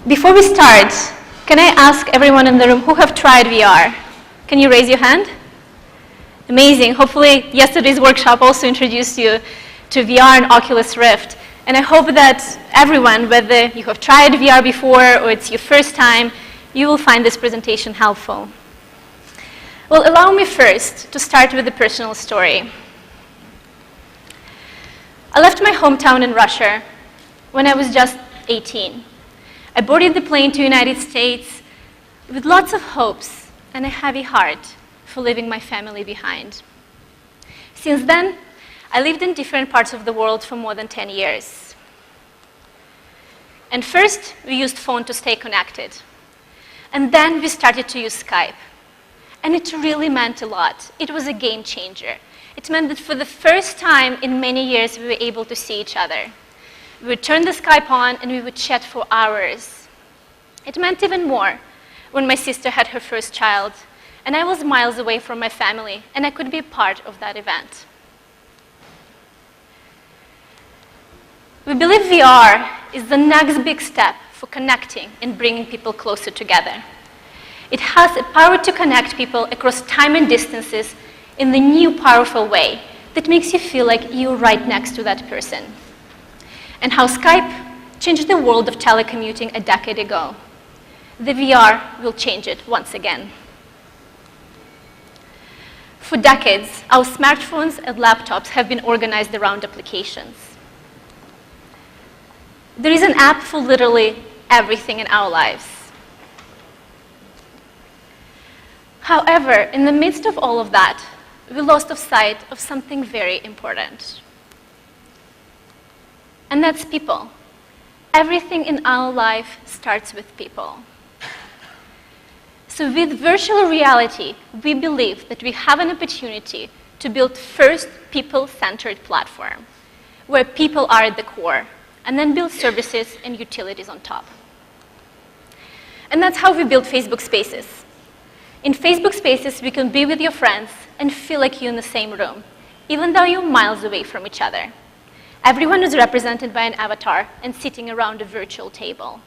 Before we start, can I ask everyone in the room who have tried VR? Can you raise your hand? Amazing. Hopefully yesterday's workshop also introduced you to VR and Oculus Rift. And I hope that everyone, whether you have tried VR before or it's your first time, you will find this presentation helpful. Well, allow me first to start with a personal story. I left my hometown in Russia when I was just 18. I boarded the plane to the United States with lots of hopes and a heavy heart for leaving my family behind. Since then, I lived in different parts of the world for more than 10 years. And first, we used phone to stay connected. And then we started to use Skype. And it really meant a lot. It was a game changer. It meant that for the first time in many years, we were able to see each other. We would turn the Skype on and we would chat for hours. It meant even more when my sister had her first child and I was miles away from my family and I could be a part of that event. We believe VR is the next big step for connecting and bringing people closer together. It has the power to connect people across time and distances in the new powerful way that makes you feel like you're right next to that person. And how Skype changed the world of telecommuting a decade ago. The VR will change it once again. For decades, our smartphones and laptops have been organized around applications. There is an app for literally everything in our lives. However, in the midst of all of that, we lost sight of something very important. And that's people. Everything in our life starts with people. So with virtual reality, we believe that we have an opportunity to build first people-centered platform, where people are at the core, and then build services and utilities on top. And that's how we build Facebook Spaces. In Facebook Spaces, we can be with your friends and feel like you're in the same room, even though you're miles away from each other. Everyone is represented by an avatar and sitting around a virtual table.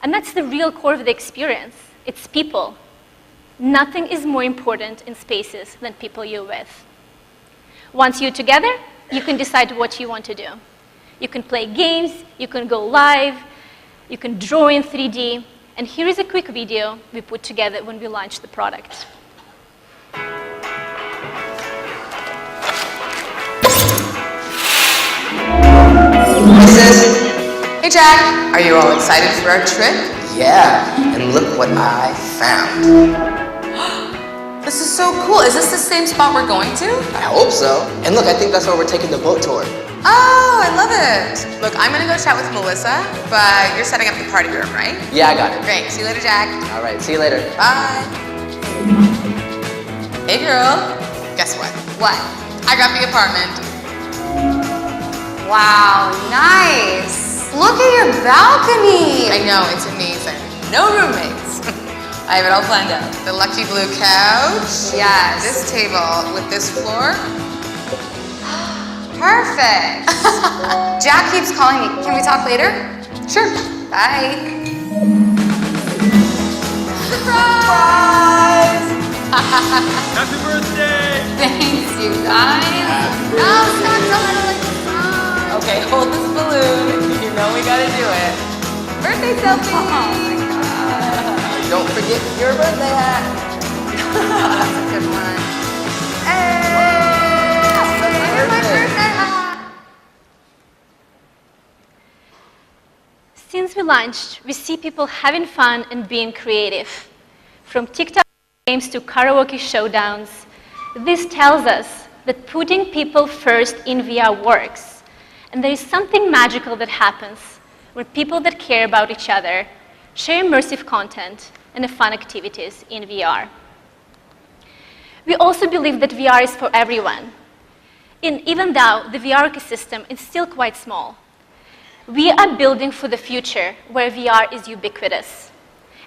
And that's the real core of the experience. It's people. Nothing is more important in spaces than people you're with. Once you're together, you can decide what you want to do. You can play games, you can go live, you can draw in 3D, and here is a quick video we put together when we launched the product. Hey Jack, are you all excited for our trip? Yeah, and look what I found. This is so cool. Is this the same spot we're going to? I hope so. And look, I think that's where we're taking the boat tour. Oh, I love it. Look, I'm gonna go chat with Melissa, but you're setting up the party room, right? Yeah, I got it. Great. See you later, Jack. All right, see you later. Bye. Hey girl, guess what? What? I got the apartment. Wow, nice. Look at your balcony. I know, it's amazing. No roommates. I have it all planned out. The lucky blue couch. Yes. This table with this floor. Perfect. Jack keeps calling me. Can we talk later? Sure. Bye. Surprise! Happy birthday! Thanks, you guys. Oh, stop, don't let it like the song. Okay, hold this balloon. You know we gotta do it. Birthday selfie. Oh my God. Don't forget your birthday hat. That's a good one. Hey! Here's my birthday hat. Since we launched, we see people having fun and being creative. From TikTok games to karaoke showdowns, this tells us that putting people first in VR works. And there is something magical that happens when people that care about each other share immersive content and fun activities in VR. We also believe that VR is for everyone. Even though the VR ecosystem is still quite small, we are building for the future where VR is ubiquitous.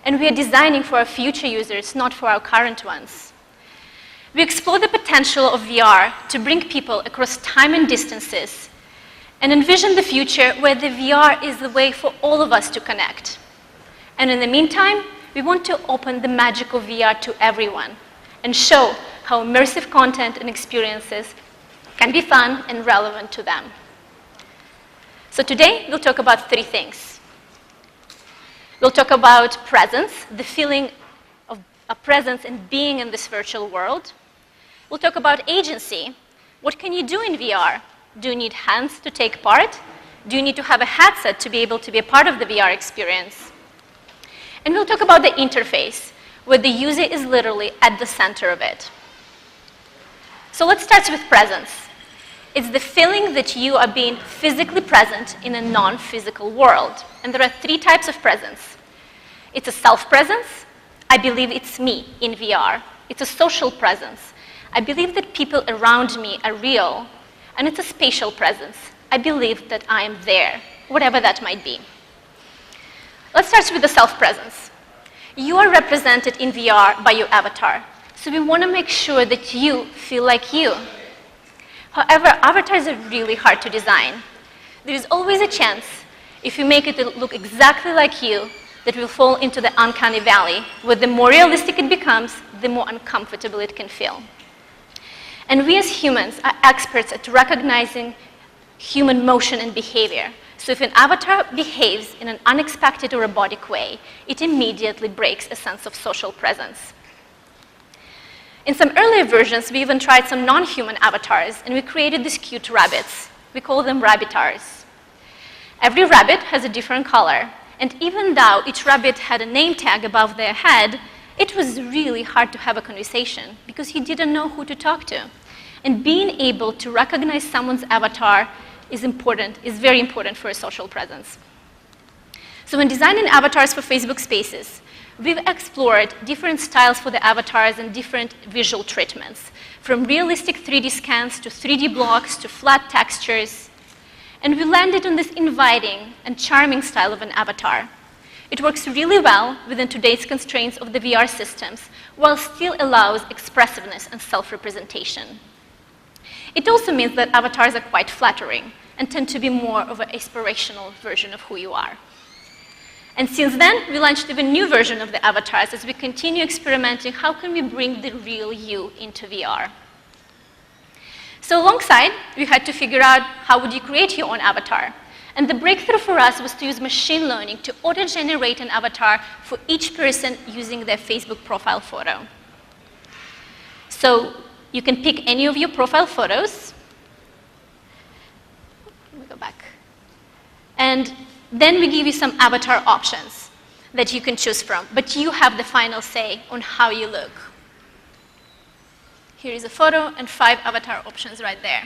And we are designing for our future users, not for our current ones. We explore the potential of VR to bring people across time and distances and envision the future where the VR is the way for all of us to connect. And in the meantime, we want to open the magic of VR to everyone and show how immersive content and experiences can be fun and relevant to them. So today, we'll talk about 3 things. We'll talk about presence, the feeling of a presence and being in this virtual world. We'll talk about agency. What can you do in VR? Do you need hands to take part? Do you need to have a headset to be able to be a part of the VR experience? And we'll talk about the interface, where the user is literally at the center of it. So let's start with presence. It's the feeling that you are being physically present in a non-physical world. And there are 3 types of presence. It's a self-presence. I believe it's me in VR. It's a social presence. I believe that people around me are real. And it's a spatial presence. I believe that I am there, whatever that might be. Let's start with the self-presence. You are represented in VR by your avatar. So we want to make sure that you feel like you. However, avatars are really hard to design. There is always a chance, if you make it look exactly like you, that will fall into the uncanny valley, where the more realistic it becomes, the more uncomfortable it can feel. And we as humans are experts at recognizing human motion and behavior. So if an avatar behaves in an unexpected or robotic way, it immediately breaks a sense of social presence. In some earlier versions, we even tried some non-human avatars, and we created these cute rabbits. We call them rabbitars. Every rabbit has a different color, and even though each rabbit had a name tag above their head, it was really hard to have a conversation because you didn't know who to talk to. And being able to recognize someone's avatar is very important for a social presence. So when designing avatars for Facebook Spaces, we've explored different styles for the avatars and different visual treatments, from realistic 3D scans to 3D blocks to flat textures. And we landed on this inviting and charming style of an avatar. It works really well within today's constraints of the VR systems, while still allows expressiveness and self-representation. It also means that avatars are quite flattering and tend to be more of an aspirational version of who you are. And since then, we launched even a new version of the avatars as we continue experimenting how can we bring the real you into VR. So alongside, we had to figure out how would you create your own avatar. And the breakthrough for us was to use machine learning to auto-generate an avatar for each person using their Facebook profile photo. So you can pick any of your profile photos. Let me go back. And then we give you some avatar options that you can choose from, but you have the final say on how you look. Here is a photo and 5 avatar options right there.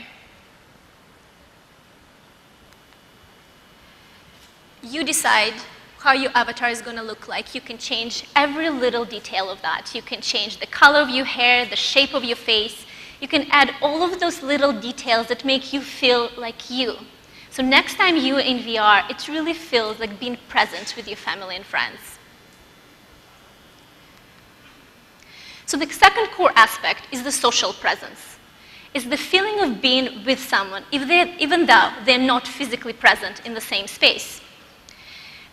You decide how your avatar is going to look like. You can change every little detail of that. You can change the color of your hair, the shape of your face. You can add all of those little details that make you feel like you. So next time you're in VR, it really feels like being present with your family and friends. So the second core aspect is the social presence. It's the feeling of being with someone, even though they're not physically present in the same space.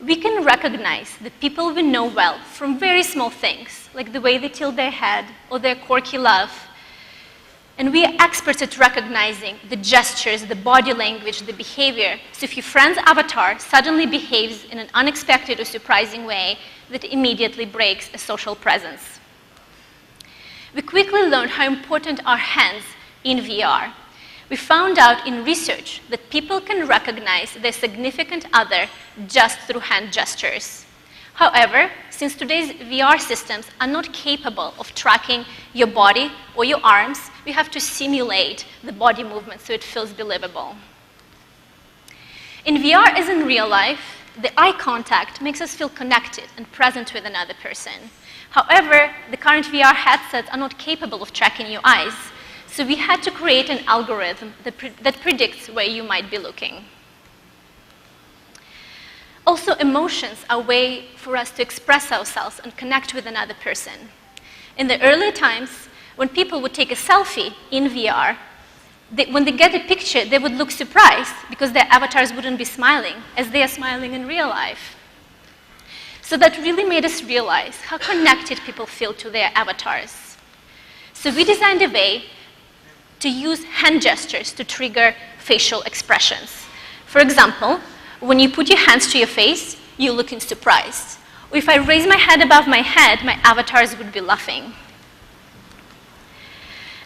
We can recognize the people we know well from very small things, like the way they tilt their head or their quirky laugh. And we are experts at recognizing the gestures, the body language, the behavior. So if your friend's avatar suddenly behaves in an unexpected or surprising way, that immediately breaks a social presence. We quickly learned how important are hands in VR. We found out in research that people can recognize their significant other just through hand gestures. However, since today's VR systems are not capable of tracking your body or your arms, we have to simulate the body movement so it feels believable. In VR, as in real life, the eye contact makes us feel connected and present with another person. However, the current VR headsets are not capable of tracking your eyes, so we had to create an algorithm that predicts where you might be looking. Also, emotions are a way for us to express ourselves and connect with another person. In the earlier times, when people would take a selfie in VR, when they get a picture, they would look surprised because their avatars wouldn't be smiling as they are smiling in real life. So that really made us realize how connected people feel to their avatars. So we designed a way to use hand gestures to trigger facial expressions. For example, when you put your hands to your face, you're looking surprised. Or if I raise my head above my head, my avatars would be laughing.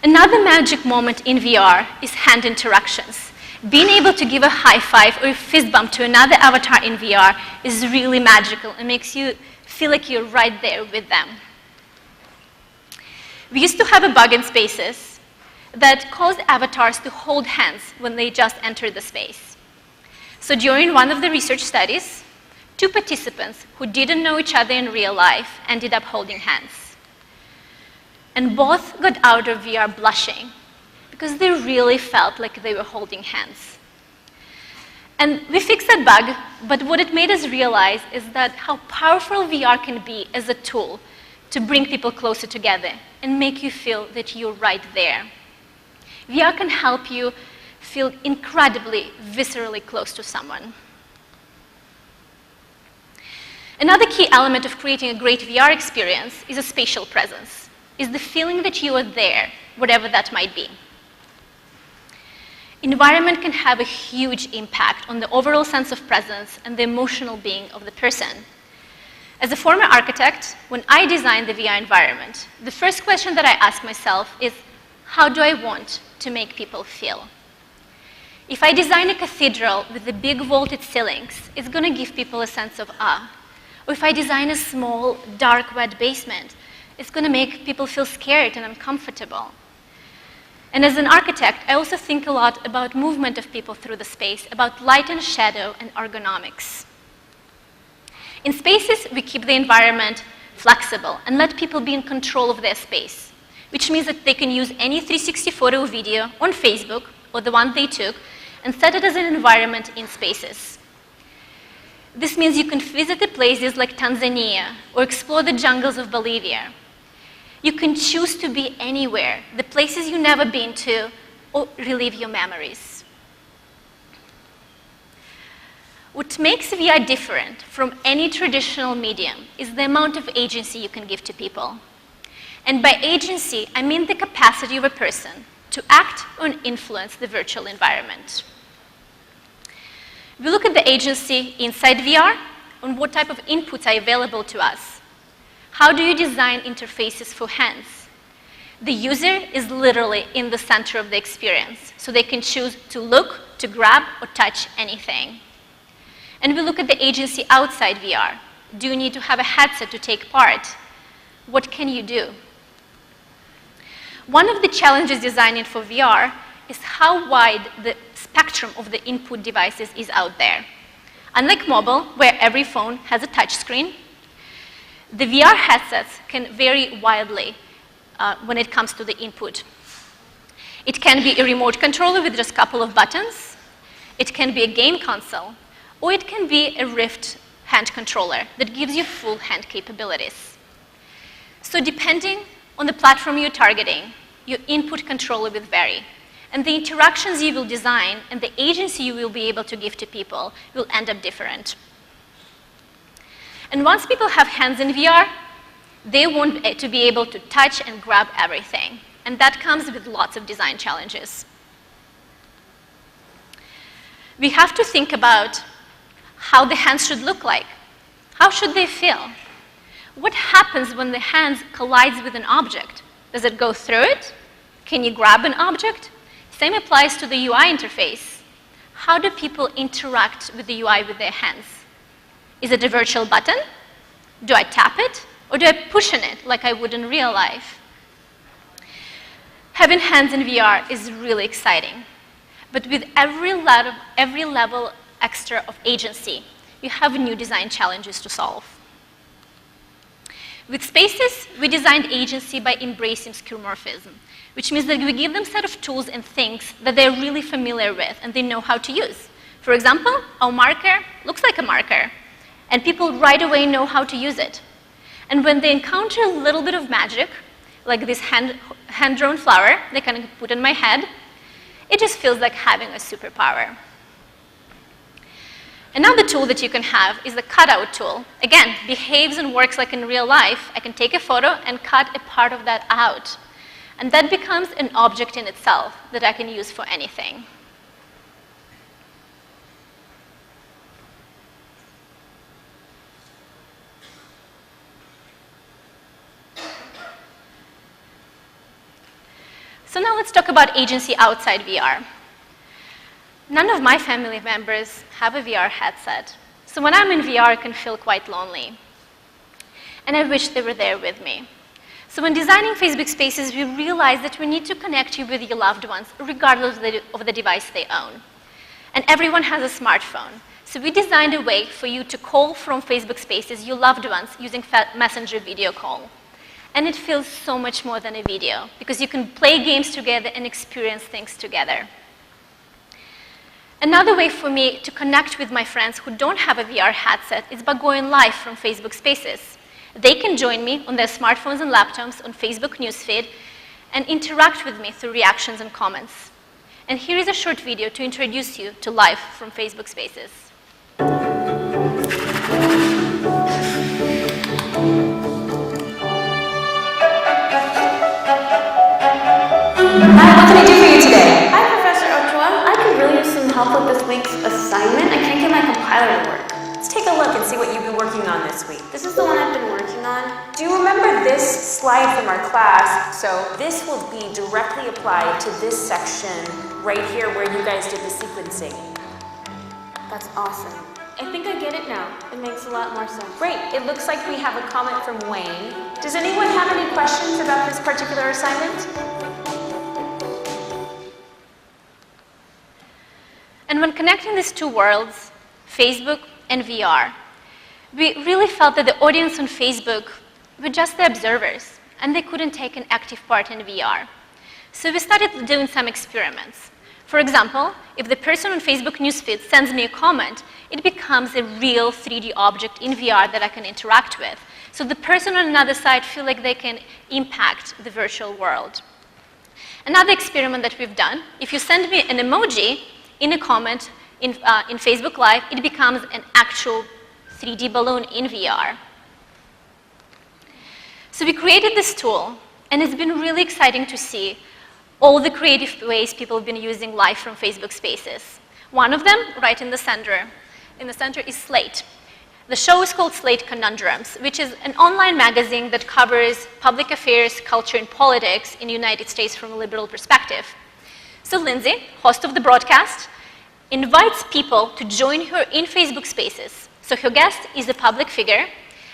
Another magic moment in VR is hand interactions. Being able to give a high five or a fist bump to another avatar in VR is really magical and makes you feel like you're right there with them. We used to have a bug in Spaces that caused avatars to hold hands when they just entered the space. So during one of the research studies, 2 participants who didn't know each other in real life ended up holding hands. And both got out of VR blushing because they really felt like they were holding hands. And we fixed that bug, but what it made us realize is that how powerful VR can be as a tool to bring people closer together and make you feel that you're right there. VR can help you feel incredibly, viscerally close to someone. Another key element of creating a great VR experience is a spatial presence, is the feeling that you are there, whatever that might be. Environment can have a huge impact on the overall sense of presence and the emotional being of the person. As a former architect, when I designed the VR environment, the first question that I ask myself is, how do I want to make people feel? If I design a cathedral with the big vaulted ceilings, it's going to give people a sense of awe. Or if I design a small, dark, wet basement, it's going to make people feel scared and uncomfortable. And as an architect, I also think a lot about movement of people through the space, about light and shadow and ergonomics. In Spaces, we keep the environment flexible and let people be in control of their space, which means that they can use any 360 photo or video on Facebook, or the one they took, and set it as an environment in Spaces. This means you can visit the places like Tanzania or explore the jungles of Bolivia. You can choose to be anywhere, the places you've never been to, or relive your memories. What makes VR different from any traditional medium is the amount of agency you can give to people. And by agency, I mean the capacity of a person to act or influence the virtual environment. We look at the agency inside VR on what type of inputs are available to us. How do you design interfaces for hands? The user is literally in the center of the experience, so they can choose to look, to grab, or touch anything. And we look at the agency outside VR. Do you need to have a headset to take part? What can you do? One of the challenges designing for VR is how wide the spectrum of the input devices is out there. Unlike mobile, where every phone has a touch screen, the VR headsets can vary wildly when it comes to the input. It can be a remote controller with just a couple of buttons. It can be a game console. Or it can be a Rift hand controller that gives you full hand capabilities. So depending on the platform you're targeting, your input controller will vary. And the interactions you will design and the agency you will be able to give to people will end up different. And once people have hands in VR, they want to be able to touch and grab everything. And that comes with lots of design challenges. We have to think about how the hands should look like. How should they feel? What happens when the hands collides with an object? Does it go through it? Can you grab an object? Same applies to the UI interface. How do people interact with the UI with their hands? Is it a virtual button? Do I tap it? Or do I push on it like I would in real life? Having hands in VR is really exciting. But with every level extra of agency, you have new design challenges to solve. With Spaces, we designed agency by embracing skeuomorphism, which means that we give them a set of tools and things that they're really familiar with and they know how to use. For example, our marker looks like a marker, and people right away know how to use it. And when they encounter a little bit of magic, like this hand-drawn flower they can put on my head, it just feels like having a superpower. Another tool that you can have is the cutout tool. Again, behaves and works like in real life. I can take a photo and cut a part of that out. And that becomes an object in itself that I can use for anything. So now let's talk about agency outside VR. None of my family members have a VR headset. So when I'm in VR, I can feel quite lonely. And I wish they were there with me. So when designing Facebook Spaces, we realized that we need to connect you with your loved ones, regardless of the device they own. And everyone has a smartphone. So we designed a way for you to call from Facebook Spaces your loved ones using Messenger video call. And it feels so much more than a video, because you can play games together and experience things together. Another way for me to connect with my friends who don't have a VR headset is by going live from Facebook Spaces. They can join me on their smartphones and laptops on Facebook newsfeed and interact with me through reactions and comments. And here is a short video to introduce you to live from Facebook Spaces. Hi, what can I do for you today? Hi, Professor Ochoa. I could really use some help with this week's assignment. I can't get my compiler to work. Let's take a look and see what you've been working on this week. This is the one I've been working on. Do you remember this slide from our class? So this will be directly applied to this section right here where you guys did the sequencing. That's awesome. I think I get it now. It makes a lot more sense. Great. It looks like we have a comment from Wayne. Does anyone have any questions about this particular assignment? And when connecting these two worlds, Facebook and VR, we really felt that the audience on Facebook were just the observers, and they couldn't take an active part in VR. So we started doing some experiments. For example, if the person on Facebook newsfeed sends me a comment, it becomes a real 3D object in VR that I can interact with. So the person on another side feel like they can impact the virtual world. Another experiment that we've done, if you send me an emoji in a comment in Facebook Live, it becomes an actual 3D balloon in VR. So we created this tool, and it's been really exciting to see all the creative ways people have been using Live from Facebook Spaces. One of them, right in the center is Slate. The show is called Slate Conundrums, which is an online magazine that covers public affairs, culture, and politics in the United States from a liberal perspective. So Lindsay, host of the broadcast, invites people to join her in Facebook Spaces. So her guest is a public figure,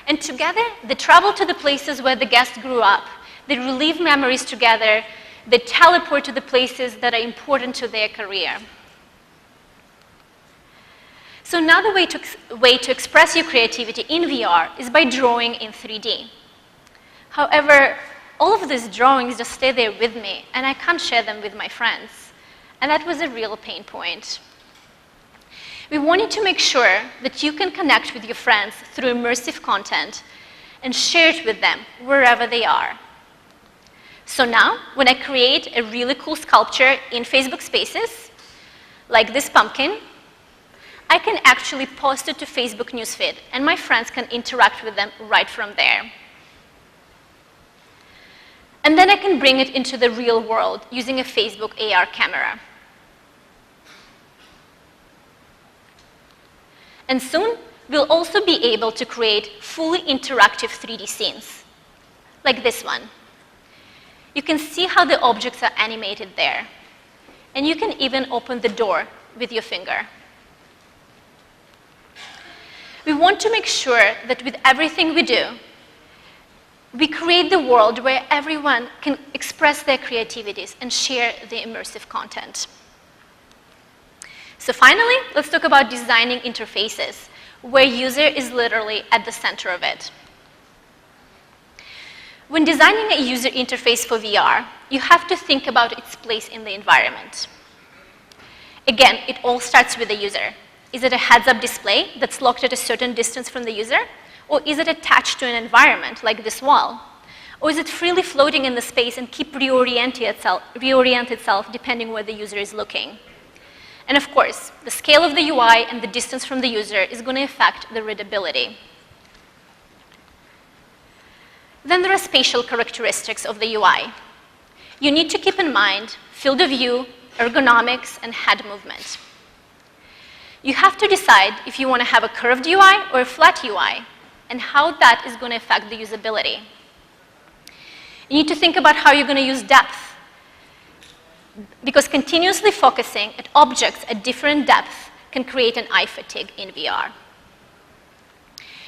and together they travel to the places where the guest grew up. They relive memories together. They teleport to the places that are important to their career. So another way to express your creativity in VR is by drawing in 3D. However, all of these drawings just stay there with me, and I can't share them with my friends. And that was a real pain point. We wanted to make sure that you can connect with your friends through immersive content and share it with them wherever they are. So now, when I create a really cool sculpture in Facebook Spaces, like this pumpkin, I can actually post it to Facebook newsfeed, and my friends can interact with them right from there. And then I can bring it into the real world using a Facebook AR camera. And soon, we'll also be able to create fully interactive 3D scenes, like this one. You can see how the objects are animated there. And you can even open the door with your finger. We want to make sure that with everything we do, we create the world where everyone can express their creativities and share the immersive content. So finally, let's talk about designing interfaces, where user is literally at the center of it. When designing a user interface for VR, you have to think about its place in the environment. Again, it all starts with the user. Is it a heads-up display that's locked at a certain distance from the user? Or is it attached to an environment like this wall? Or is it freely floating in the space and keep reorient itself depending where the user is looking? And of course, the scale of the UI and the distance from the user is going to affect the readability. Then there are spatial characteristics of the UI. You need to keep in mind field of view, ergonomics, and head movement. You have to decide if you want to have a curved UI or a flat UI, and how that is going to affect the usability. You need to think about how you're going to use depth, because continuously focusing at objects at different depths can create an eye fatigue in VR.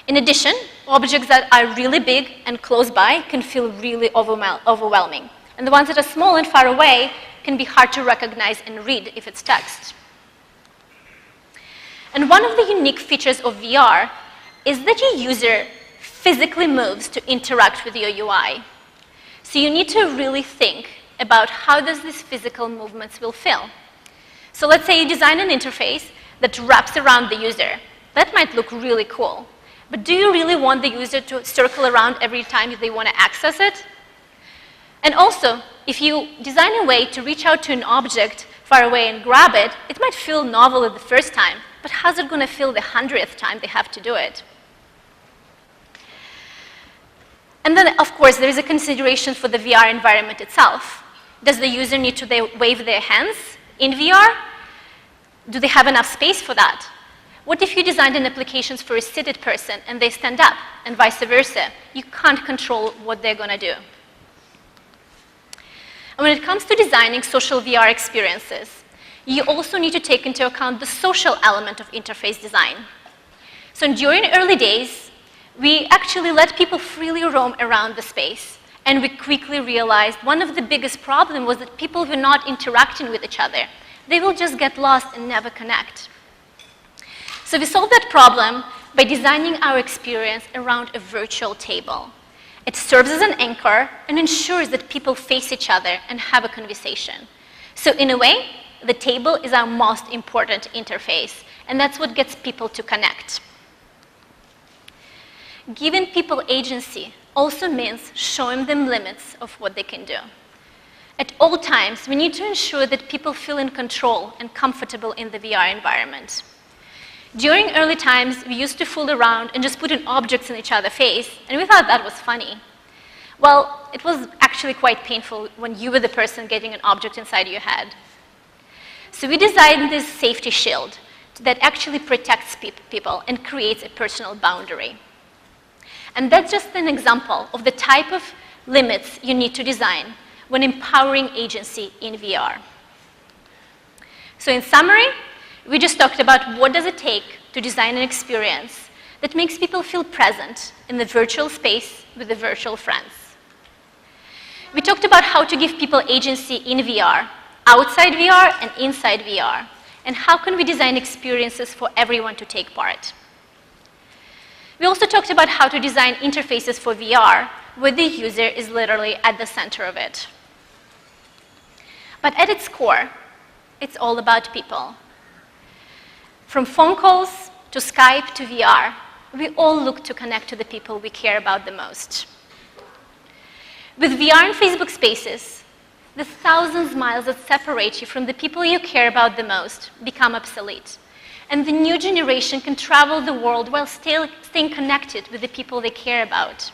In addition, objects that are really big and close by can feel really overwhelming. And the ones that are small and far away can be hard to recognize and read if it's text. And one of the unique features of VR is that your user physically moves to interact with your UI. So you need to really think about how does these physical movements will feel. So let's say you design an interface that wraps around the user. That might look really cool. But do you really want the user to circle around every time they want to access it? And also, if you design a way to reach out to an object far away and grab it, it might feel novel at the first time, but how's it going to feel the 100th time they have to do it? And then, of course, there is a consideration for the VR environment itself. Does the user need to wave their hands in VR? Do they have enough space for that? What if you designed an application for a seated person and they stand up, and vice versa? You can't control what they're going to do. And when it comes to designing social VR experiences, you also need to take into account the social element of interface design. So during early days, we actually let people freely roam around the space. And we quickly realized one of the biggest problems was that people were not interacting with each other. They will just get lost and never connect. So we solved that problem by designing our experience around a virtual table. It serves as an anchor and ensures that people face each other and have a conversation. So in a way, the table is our most important interface, and that's what gets people to connect. Giving people agency also means showing them limits of what they can do. At all times, we need to ensure that people feel in control and comfortable in the VR environment. During early times, we used to fool around and just put in objects in each other's face, and we thought that was funny. Well, it was actually quite painful when you were the person getting an object inside your head. So we designed this safety shield that actually protects people and creates a personal boundary. And that's just an example of the type of limits you need to design when empowering agency in VR. So in summary, we just talked about what does it take to design an experience that makes people feel present in the virtual space with their virtual friends. We talked about how to give people agency in VR, outside VR and inside VR, and how can we design experiences for everyone to take part. We also talked about how to design interfaces for VR where the user is literally at the center of it. But at its core, it's all about people. From phone calls to Skype to VR, we all look to connect to the people we care about the most. With VR and Facebook Spaces, the thousands of miles that separate you from the people you care about the most become obsolete. And the new generation can travel the world while still staying connected with the people they care about.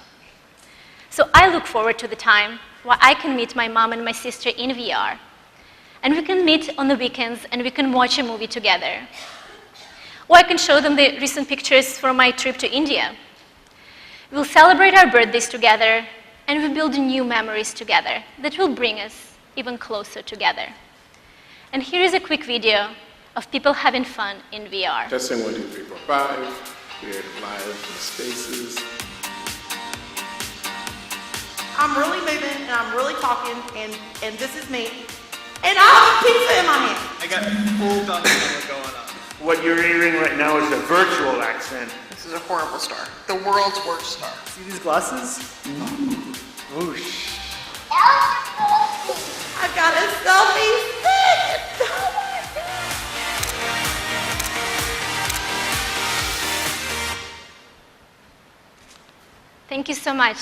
So I look forward to the time where I can meet my mom and my sister in VR. And we can meet on the weekends and we can watch a movie together. Or I can show them the recent pictures from my trip to India. We'll celebrate our birthdays together and we'll build new memories together that will bring us even closer together. And here is a quick video of people having fun in VR. Testing 1, 2, 3, 4, 5. We are live in Spaces. I'm really moving and I'm really talking and this is me. And I have a pizza in my hand. I got full Bangalore going on. What you're hearing right now is a virtual accent. This is a horrible star. The world's worst star. See these glasses? Whoosh. I got a selfie stick. Oh my God. Thank you so much.